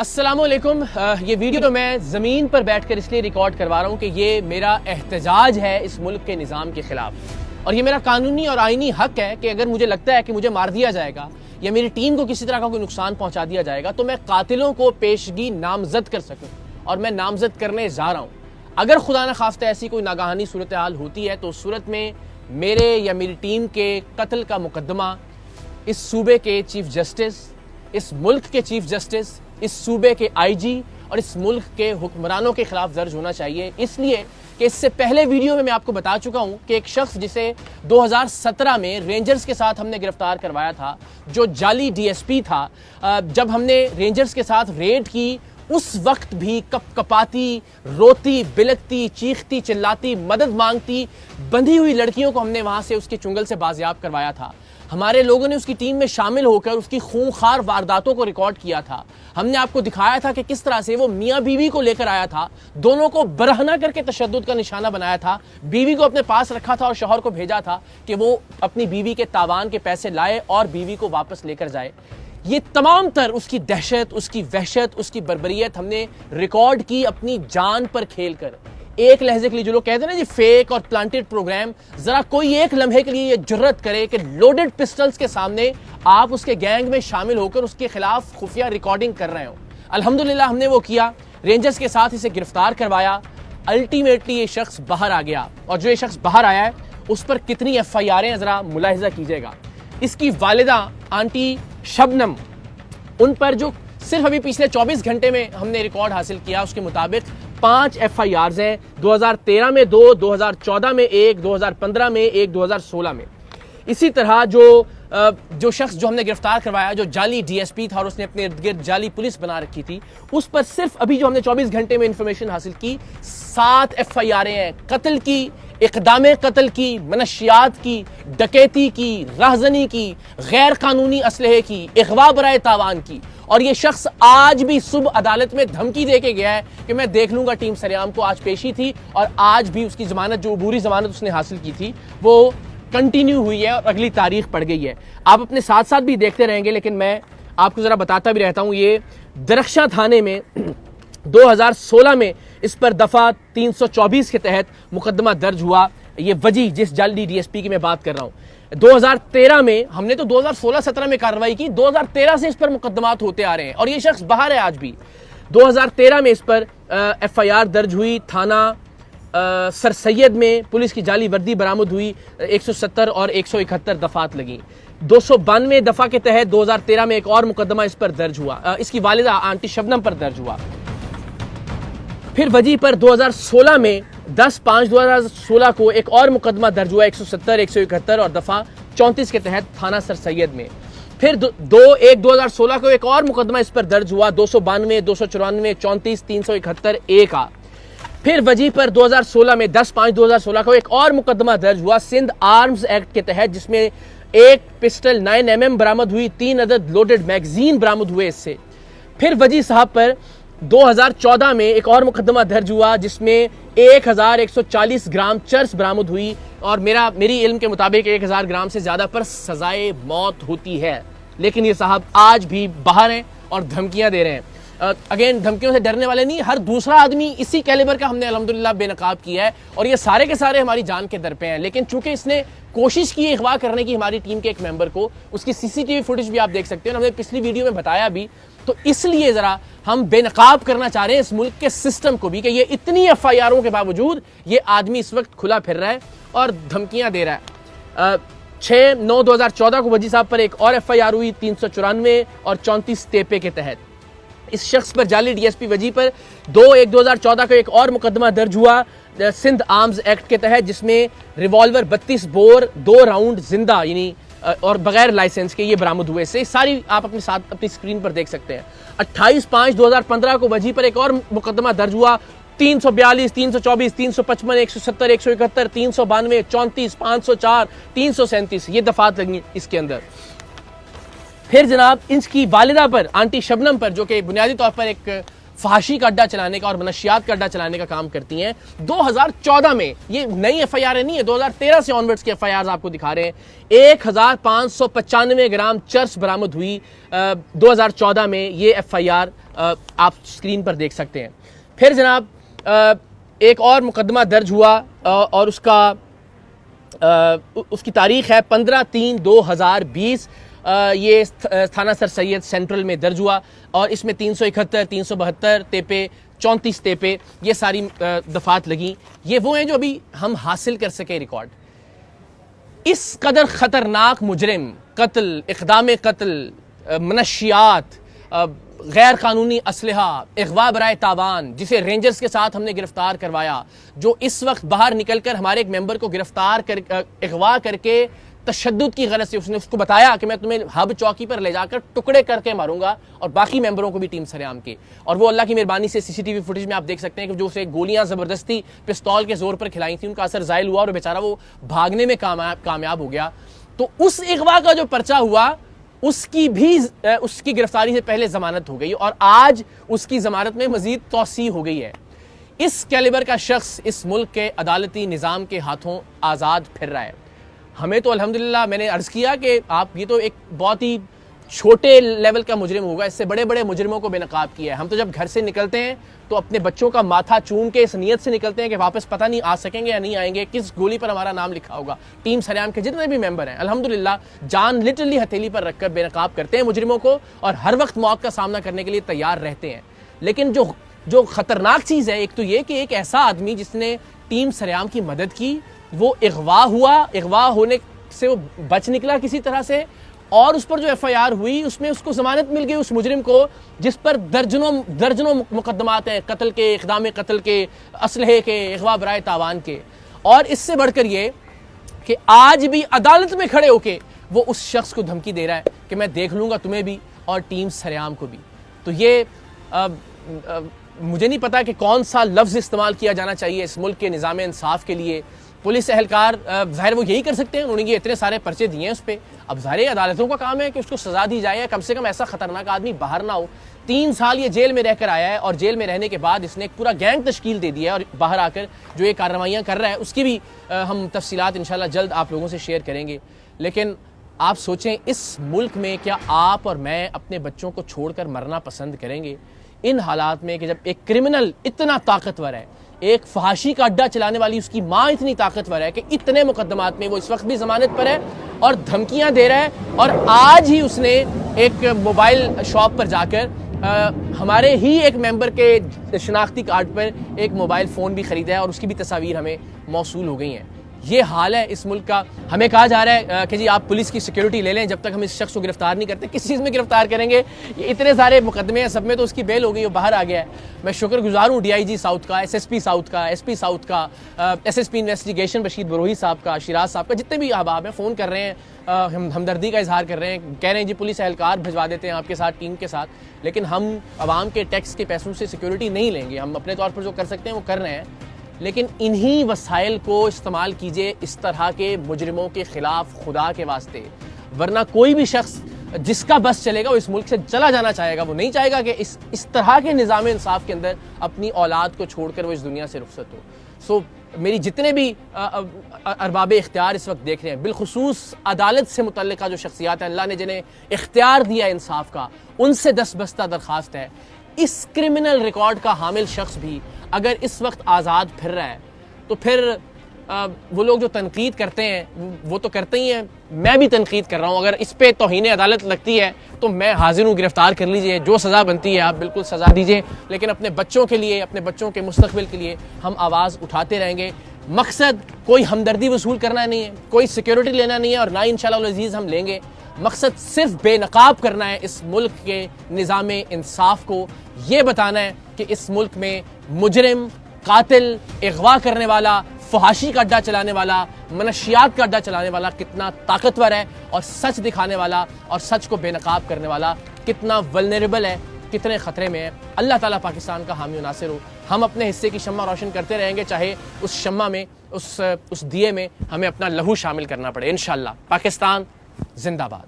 अस्सलामुअलैकुम। ये वीडियो तो मैं ज़मीन पर बैठकर इसलिए रिकॉर्ड करवा रहा हूँ कि ये मेरा एहतजाज है इस मुल्क के निज़ाम के ख़िलाफ़, और ये मेरा कानूनी और आइनी हक है कि अगर मुझे लगता है कि मुझे मार दिया जाएगा या मेरी टीम को किसी तरह का कोई नुकसान पहुँचा दिया जाएगा तो मैं कातिलों को पेशगी नामजद कर सकूँ, और मैं नामजद करने जा रहा हूँ। अगर खुदा न खास्ता ऐसी कोई नागाहानी सूरत हाल होती है तो उस सूरत में मेरे या मेरी टीम के कत्ल का मुकदमा इस सूबे के चीफ जस्टिस, इस मुल्क के चीफ जस्टिस, इस सूबे के आईजी और इस मुल्क के हुक्मरानों के खिलाफ दर्ज होना चाहिए। इसलिए कि इससे पहले वीडियो में मैं आपको बता चुका हूं कि एक शख्स जिसे 2017 में रेंजर्स के साथ हमने गिरफ्तार करवाया था, जो जाली डीएसपी था, जब हमने रेंजर्स के साथ रेड की उस वक्त भी कपकपाती, रोती, बिलकती, चीखती, चिल्लाती, मदद मांगती बंधी हुई लड़कियों को हमने वहां से उसके चुंगल से बाजियाब करवाया था। हमारे लोगों ने उसकी टीम में शामिल होकर उसकी खूंखार वारदातों को रिकॉर्ड किया था। हमने आपको दिखाया था कि किस तरह से वो मियाँ बीवी को लेकर आया था, दोनों को बरहना करके तशद्दुद का निशाना बनाया था, बीवी को अपने पास रखा था और शौहर को भेजा था कि वो अपनी बीवी के तावान के पैसे लाए और बीवी को वापस लेकर जाए। ये तमाम तर उसकी दहशत, उसकी वहशत, उसकी बर्बरियत हमने रिकॉर्ड की अपनी जान पर खेल कर। एक लहजे के लिए जो लोग कहते हैं ना जी फेक और प्लांटेड प्रोग्राम, जरा कोई एक लम्हे के लिए ये जुर्रत करे कि लोडेड पिस्टल्स के सामने आप उसके गैंग में शामिल होकर उसके खिलाफ खुफिया रिकॉर्डिंग कर रहे हो। अल्हम्दुलिल्लाह हमने वो किया, रेंजर्स के साथ इसे गिरफ्तार करवाया। अल्टीमेटली ये शख्स बाहर आ गया, और जो ये शख्स बाहर आया है उस पर कितनी FIR जरा मुलाहिजा कीजिएगा। इसकी वालिदा आंटी शबनम, उन पर जो सिर्फ अभी पिछले 24 घंटे में हमने रिकॉर्ड हासिल किया उसके मुताबिक 5 FIRs हैं। 2013 में 2, 2014 में 1, 2015 में 1, 2016 में। इसी तरह जो शख्स जो हमने गिरफ्तार करवाया, जो जाली डीएसपी था और उसने अपने इर्द गिर्द जाली पुलिस बना रखी थी, उस पर सिर्फ अभी जो हमने 24 घंटे में इंफॉर्मेशन हासिल की 7 FIR हैं। कत्ल की, इक़दामे कत्ल की, मनशियात की, डकैती की, राहजनी की, गैर कानूनी असलहे की, इग़वा बराए तावान की। और ये शख्स आज भी सुबह अदालत में धमकी दे के गया है कि मैं देख लूंगा टीम सरेआम को। आज पेशी थी और आज भी उसकी जमानत, जो अबूरी जमानत उसने हासिल की थी, वो कंटिन्यू हुई है और अगली तारीख पड़ गई है। आप अपने साथ साथ भी देखते रहेंगे, लेकिन मैं आपको जरा बताता भी रहता हूं। ये दरख्शां थाने में 2016 में इस पर दफा 324 के तहत मुकदमा दर्ज हुआ। ये वजी जिस जाली डीएसपी की मैं बात कर रहा हूं, 2013 में हमने तो 2016-17 में कार्रवाई की, 2013 से इस पर मुकदमात होते आ रहे हैं और ये शख्स बाहर है आज भी। 2013 में इस पर FIR दर्ज हुई। थाना सर सैयद में पुलिस की जाली वर्दी बरामद हुई, 170 और 171 दफात लगी। 292 दफा के तहत 2013 में एक और मुकदमा इस पर दर्ज हुआ, इसकी वालिदा आंटी शबनम पर दर्ज हुआ। फिर वजी पर 2016 में 10/5/2016 को एक और मुकदमा दर्ज हुआ, 170, 171 और दफा 34 के तहत थाना सर सैयद में। फिर 2/1/2016 को एक और मुकदमा इस पर दर्ज हुआ, 292, 294, 34, 371 A का। फिर वजी पर 2016 में 10/5/2016 को एक और मुकदमा दर्ज हुआ सिंध आर्म्स एक्ट के तहत, जिसमें एक पिस्टल 9mm बरामद हुई, 3 अदद लोडेड मैगजीन बरामद हुए इससे। फिर वजी साहब पर 2014 में एक और मुकदमा दर्ज हुआ जिसमें 1140 ग्राम चर्स बरामद हुई, और मेरी इल्म के मुताबिक 1000 ग्राम से ज्यादा पर सजाए मौत होती है। लेकिन ये साहब आज भी बाहर हैं और धमकियां दे रहे हैं। अगेन, धमकियों से डरने वाले नहीं, हर दूसरा आदमी इसी कैलिबर का हमने अल्हम्दुलिल्लाह बेनकाब किया है, और ये सारे के सारे हमारी जान के दर पे हैं। लेकिन चूंकि इसने कोशिश की अगवा करने की हमारी टीम के एक मेंबर को, उसकी CCTV फुटेज भी आप देख सकते हैं, हमने पिछली वीडियो में बताया भी, तो इसलिए जरा हम बेनकाब करना चाह रहे हैं इस मुल्क के सिस्टम को भी कि ये इतनी FIRों के बावजूद ये आदमी इस वक्त खुला फिर रहा है और धमकियां दे रहा है। 6/9/2014 को वजी साहब पर एक और FIR हुई, 394 और 34 तेपे के तहत। इस शख्स पर जाली डीएसपी वजी पर 2/1/2014 को एक और मुकदमा दर्ज हुआ सिंध आर्म्स एक्ट के तहत, जिसमें रिवॉल्वर 32 बोर 2 राउंड जिंदा यानी और बगैर लाइसेंस के ये बरामद हुए। से सारी आप अपने साथ अपनी स्क्रीन पर देख सकते हैं। 28/5/2015 को वजी पर एक और मुकदमा दर्ज हुआ, 342, 324, 355, 170, 171, 392, 34, 504, 337 ये दफात लगी इसके अंदर। फिर जनाब इसकी वालिदा पर, आंटी शबनम पर, जो कि बुनियादी तौर पर एक फहाशी का अड्डा चलाने का और मनशियात का अड्डा चलाने का काम करती हैं। 2014 में, ये नई FIR नहीं है, 2013 से ऑनवर्ड्स की FIR आपको दिखा रहे हैं, 1595 ग्राम चर्स बरामद हुई 2014 में। ये FIR आप स्क्रीन पर देख सकते हैं। फिर जनाब एक और मुकदमा दर्ज हुआ और उसकी तारीख है 15/3/2020। ये थाना सर सैयद सेंट्रल में दर्ज हुआ और इसमें 371, 372 तेपे, 34 तेपे, ये सारी दफात लगी। ये वो हैं जो अभी हम हासिल कर सके रिकॉर्ड। इस कदर ख़तरनाक मुजरिम, कत्ल, इक़दाम कत्ल, मनशियात, गैर कानूनी असलहा, अगवा बराए तावान, जिसे रेंजर्स के साथ हमने गिरफ्तार करवाया, जो इस वक्त बाहर निकलकर हमारे एक मेंबर को गिरफ्तार कर अगवा करके तशद्दुद की गरज से उसने उसको बताया कि मैं तुम्हें हब चौकी पर ले जाकर टुकड़े करके मारूंगा और बाकी मेंबरों को भी टीम सरेआम के। और वो अल्लाह की मेहरबानी से CCTV फुटेज में आप देख सकते हैं कि जो उसे गोलियां ज़बरदस्ती पिस्तौल के जोर पर खिलाई थी, उनका असर ज़ायल हुआ और बेचारा वो भागने में कामयाब हो गया। तो उस अगवा का जो पर्चा हुआ उसकी गिरफ्तारी से पहले जमानत हो गई और आज उसकी जमानत में मजीद तौसी हो गई है। इस कैलिबर का शख्स इस मुल्क के अदालती निज़ाम के हाथों आज़ाद फिर रहा है। हमें तो अल्हम्दुलिल्लाह, मैंने अर्ज़ किया कि आप ये तो एक बहुत ही छोटे लेवल का मुजरिम होगा, इससे बड़े बड़े मुजरिमों को बेनकाब किया है। हम तो जब घर से निकलते हैं तो अपने बच्चों का माथा चूम के इस नीयत से निकलते हैं कि वापस पता नहीं आ सकेंगे या नहीं आएंगे, किस गोली पर हमारा नाम लिखा होगा। टीम सरेआम के जितने भी मेंबर हैं अल्हम्दुलिल्लाह जान लिटरली हथेली पर रखकर बेनकाब करते हैं मुजरिमों को और हर वक्त मौत का सामना करने के लिए तैयार रहते हैं। लेकिन जो खतरनाक चीज़ है, एक तो ये कि एक ऐसा आदमी जिसने टीम सरेआम की मदद की, वो अगवा हुआ, अगवा होने से वो बच निकला किसी तरह से, और उस पर जो FIR हुई उसमें उसको जमानत मिल गई उस मुजरिम को जिस पर दर्जनों मुकदमात हैं, कत्ल के, इक़दाम कत्ल के, असलहे के, अगवा बराए तावान के। और इससे बढ़कर ये कि आज भी अदालत में खड़े होके वो उस शख्स को धमकी दे रहा है कि मैं देख लूँगा तुम्हें भी और टीम सरेआम को भी। तो ये मुझे नहीं पता कि कौन सा लफ्ज़ इस्तेमाल किया जाना चाहिए इस मुल्क के निज़ाम इंसाफ के लिए। पुलिस एहलकार ज़ाहिर वो यही कर सकते हैं, उन्होंने ये इतने सारे पर्चे दिए हैं उस पर। अब ज़ाहिर अदालतों का काम है कि उसको सज़ा दी जाए या कम से कम ऐसा ख़तरनाक आदमी बाहर ना हो। 3 साल ये जेल में रहकर आया है और जेल में रहने के बाद इसने एक पूरा गैंग तश्कील दे दिया है और बाहर आकर जो ये कार्रवाइयाँ कर रहा है उसकी भी हम तफसीलात इंशाल्लाह जल्द आप लोगों से शेयर करेंगे। लेकिन आप सोचें, इस मुल्क में क्या आप और मैं अपने बच्चों को छोड़कर मरना पसंद करेंगे इन हालात में कि जब एक क्रिमिनल इतना ताकतवर है, एक फहाशी का अड्डा चलाने वाली उसकी माँ इतनी ताकतवर है कि इतने मुकदमात में वो इस वक्त भी जमानत पर है और धमकियां दे रहा है। और आज ही उसने एक मोबाइल शॉप पर जाकर हमारे ही एक मेंबर के शनाख्ती कार्ड पर एक मोबाइल फ़ोन भी ख़रीदा है और उसकी भी तस्वीर हमें मौसूल हो गई हैं। ये हाल है इस मुल्क का। हमें कहा जा रहा है कि जी आप पुलिस की सिक्योरिटी ले लें जब तक हम इस शख्स को गिरफ्तार नहीं करते। किस चीज़ में गिरफ्तार करेंगे? ये इतने सारे मुकदमे हैं, सब में तो उसकी बेल हो गई, वो बाहर आ गया है। मैं शुक्रगुजार हूँ DIG साउथ का, SSP साउथ का, SP साउथ का, SSP इन्वेस्टिगेशन बशीर बरोही साहब का, शिराज साहब का, जितने भी अहबाब हैं फ़ोन कर रहे हैं, हमदर्दी का इजहार कर रहे हैं, कह रहे हैं जी पुलिस एहलकार भिजवा देते हैं आपके साथ, टीम के साथ। लेकिन हम आवाम के टैक्स के पैसों से सिक्योरिटी नहीं लेंगे। हम अपने तौर पर जो कर सकते हैं वो कर रहे हैं, लेकिन इन्हीं वसाइल को इस्तेमाल कीजिए इस तरह के मुजरिमों के ख़िलाफ़ खुदा के वास्ते। वरना कोई भी शख्स जिसका बस चलेगा वो इस मुल्क से चला जाना चाहेगा। वो नहीं चाहेगा कि इस तरह के निज़ाम इंसाफ के अंदर अपनी औलाद को छोड़कर वो इस दुनिया से रुखसत हो। सो मेरी जितने भी अरबाब इख्तियार इस वक्त देख रहे हैं, बिलखुसूस अदालत से मुतल्लिक़ा जो शख्सियात हैं, अल्लाह ने जिन्हें इख्तियार दिया इंसाफ का, उनसे दस्तबस्ता दरख्वास्त है, इस क्रिमिनल रिकॉर्ड का हामिल शख्स भी अगर इस वक्त आज़ाद फिर रहा है तो फिर वो लोग जो तनकीद करते हैं वो तो करते ही हैं, मैं भी तनकीद कर रहा हूँ। अगर इस पे तौहीन अदालत लगती है तो मैं हाजिर हूँ, गिरफ्तार कर लीजिए, जो सज़ा बनती है आप बिल्कुल सज़ा दीजिए। लेकिन अपने बच्चों के लिए, अपने बच्चों के मुस्तक़बिल के लिए हम आवाज़ उठाते रहेंगे। मकसद कोई हमदर्दी वसूल करना नहीं है, कोई सिक्योरिटी लेना नहीं है और ना इंशाअल्लाह अज़ीज़ हम लेंगे। मकसद सिर्फ बेनकाब करना है इस मुल्क के निज़ाम इंसाफ को। ये बताना है कि इस मुल्क में मुजरिम, कातिल, अगवा करने वाला, फहाशी का अड्डा चलाने वाला, मनशियात का अड्डा चलाने वाला कितना ताकतवर है और सच दिखाने वाला और सच को बेनकाब करने वाला कितना वल्नरेबल है, कितने ख़तरे में है। अल्लाह ताला पाकिस्तान का हामी नासिर हो। हम अपने हिस्से की शम्मा रोशन करते रहेंगे, चाहे उस शम्मा में, उस दिए में हमें अपना लहू शामिल करना पड़े। इंशाअल्लाह। पाकिस्तान जिंदाबाद।